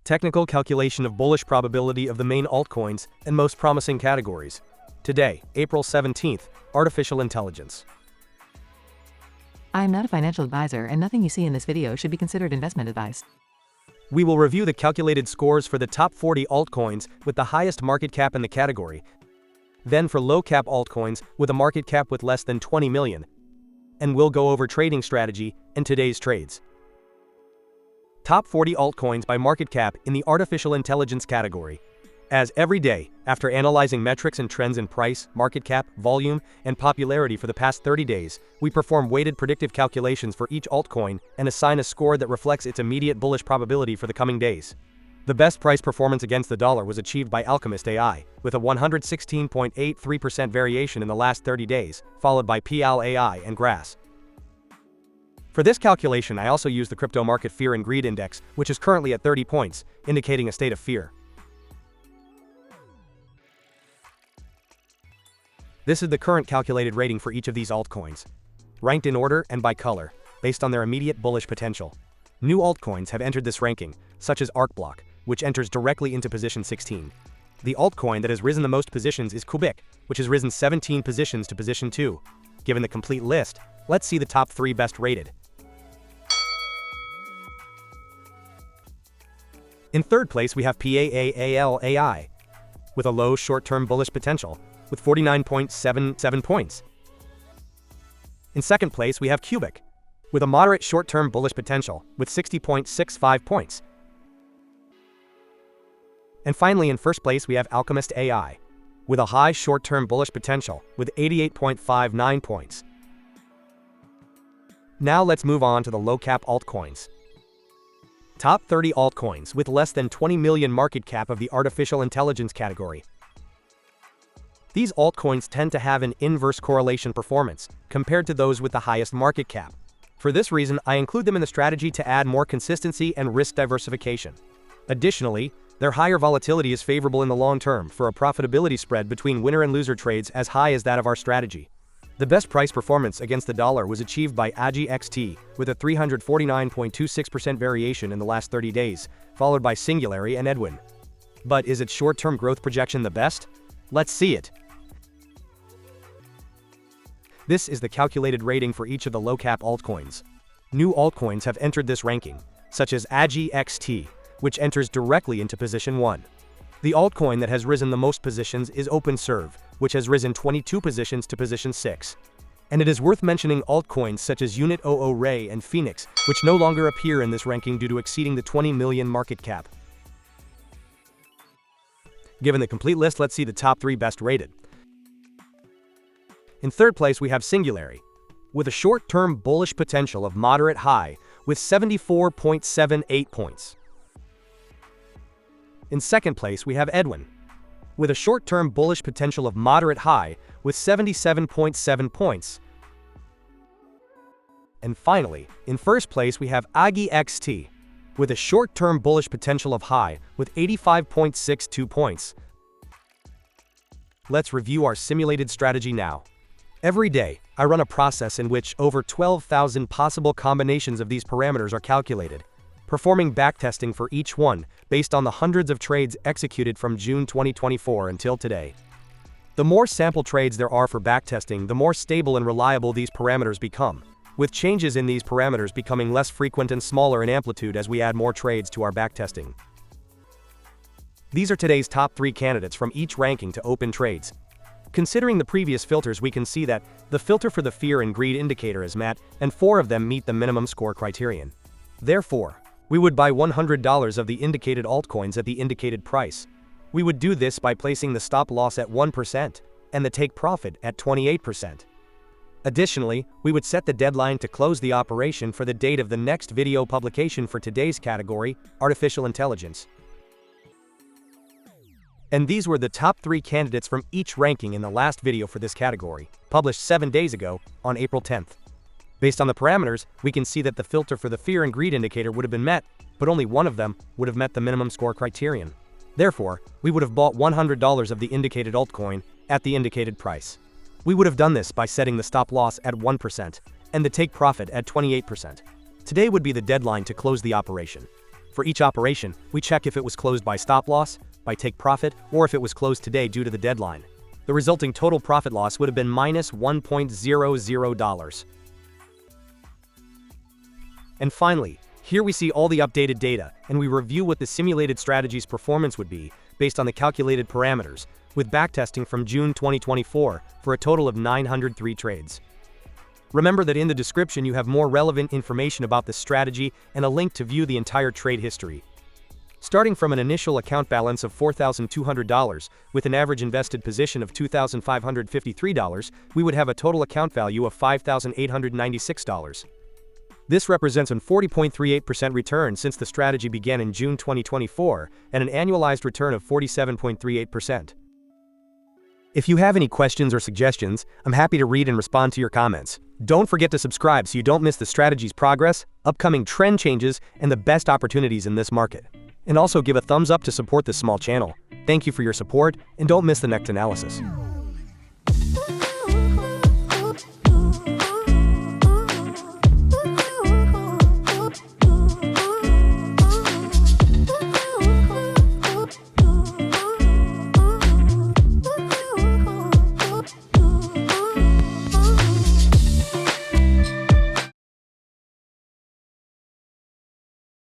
Technical calculation of bullish probability of the main altcoins and most promising categories. Today, April 17th, Artificial Intelligence. I am not a financial advisor, and nothing you see in this video should be considered investment advice. We will review the calculated scores for the top 40 altcoins with the highest market cap in the category, then for low-cap altcoins with a market cap with less than 20 million, and we'll go over trading strategy and today's trades. Top 40 altcoins by market cap in the artificial intelligence category. As every day, after analyzing metrics and trends in price, market cap, volume, and popularity for the past 30 days, we perform weighted predictive calculations for each altcoin and assign a score that reflects its immediate bullish probability for the coming days. The best price performance against the dollar was achieved by Alchemist AI, with a 116.83% variation in the last 30 days, followed by PAAL AI and GRAS. For this calculation, I also use the crypto market fear and greed index, which is currently at 30 points, indicating a state of fear. This is the current calculated rating for each of these altcoins, ranked in order and by color, based on their immediate bullish potential. New altcoins have entered this ranking, such as ArcBlock, which enters directly into position 16. The altcoin that has risen the most positions is Qubic, which has risen 17 positions to position 2. Given the complete list, let's see the top 3 best rated. In third place, we have PAAL AI, with a low short-term bullish potential, with 49.77 points. In second place, we have Qubic, with a moderate short-term bullish potential, with 60.65 points. And finally, in first place, we have Alchemist AI, with a high short-term bullish potential, with 88.59 points. Now let's move on to the low-cap altcoins. Top 30 altcoins with less than 20 million market cap of the artificial intelligence category. These altcoins tend to have an inverse correlation performance compared to those with the highest market cap. For this reason, I include them in the strategy to add more consistency and risk diversification. Additionally, their higher volatility is favorable in the long term for a profitability spread between winner and loser trades as high as that of our strategy. The best price performance against the dollar was achieved by AGiXT, with a 349.26% variation in the last 30 days, followed by Singularry and Edwin. But is its short-term growth projection the best? Let's see it. This is the calculated rating for each of the low-cap altcoins. New altcoins have entered this ranking, such as AGiXT, which enters directly into position 1. The altcoin that has risen the most positions is OpenServe, which has risen 22 positions to position 6. And it is worth mentioning altcoins such as Unit 00 Ray and Phoenix, which no longer appear in this ranking due to exceeding the 20 million market cap. Given the complete list, let's see the top 3 best rated. In third place, we have Singularry, with a short-term bullish potential of moderate high, with 74.78 points. In second place, we have Edwin, with a short-term bullish potential of moderate high, with 77.7 points. And finally, in first place, we have AGiXT, with a short-term bullish potential of high, with 85.62 points. Let's review our simulated strategy now. Every day, I run a process in which over 12,000 possible combinations of these parameters are calculated, performing backtesting for each one based on the hundreds of trades executed from June 2024 until today. The more sample trades there are for backtesting, the more stable and reliable these parameters become, with changes in these parameters becoming less frequent and smaller in amplitude as we add more trades to our backtesting. These are today's top 3 candidates from each ranking to open trades. Considering the previous filters, we can see that the filter for the fear and greed indicator is met, and 4 of them meet the minimum score criterion. Therefore, we would buy $100 of the indicated altcoins at the indicated price. We would do this by placing the stop loss at 1% and the take profit at 28%. Additionally, we would set the deadline to close the operation for the date of the next video publication for today's category, Artificial Intelligence. And these were the top 3 candidates from each ranking in the last video for this category, published 7 days ago, on April 10th. Based on the parameters, we can see that the filter for the fear and greed indicator would have been met, but only one of them would have met the minimum score criterion. Therefore, we would have bought $100 of the indicated altcoin at the indicated price. We would have done this by setting the stop loss at 1% and the take profit at 28%. Today would be the deadline to close the operation. For each operation, we check if it was closed by stop loss, by take profit, or if it was closed today due to the deadline. The resulting total profit loss would have been minus $1.00. And finally, here we see all the updated data, and we review what the simulated strategy's performance would be based on the calculated parameters, with backtesting from June 2024 for a total of 903 trades. Remember that in the description you have more relevant information about the strategy and a link to view the entire trade history. Starting from an initial account balance of $4,200, with an average invested position of $2,553, we would have a total account value of $5,896. This represents a 40.38% return since the strategy began in June 2024, and an annualized return of 47.38%. If you have any questions or suggestions, I'm happy to read and respond to your comments. Don't forget to subscribe so you don't miss the strategy's progress, upcoming trend changes, and the best opportunities in this market. And also give a thumbs up to support this small channel. Thank you for your support, and don't miss the next analysis.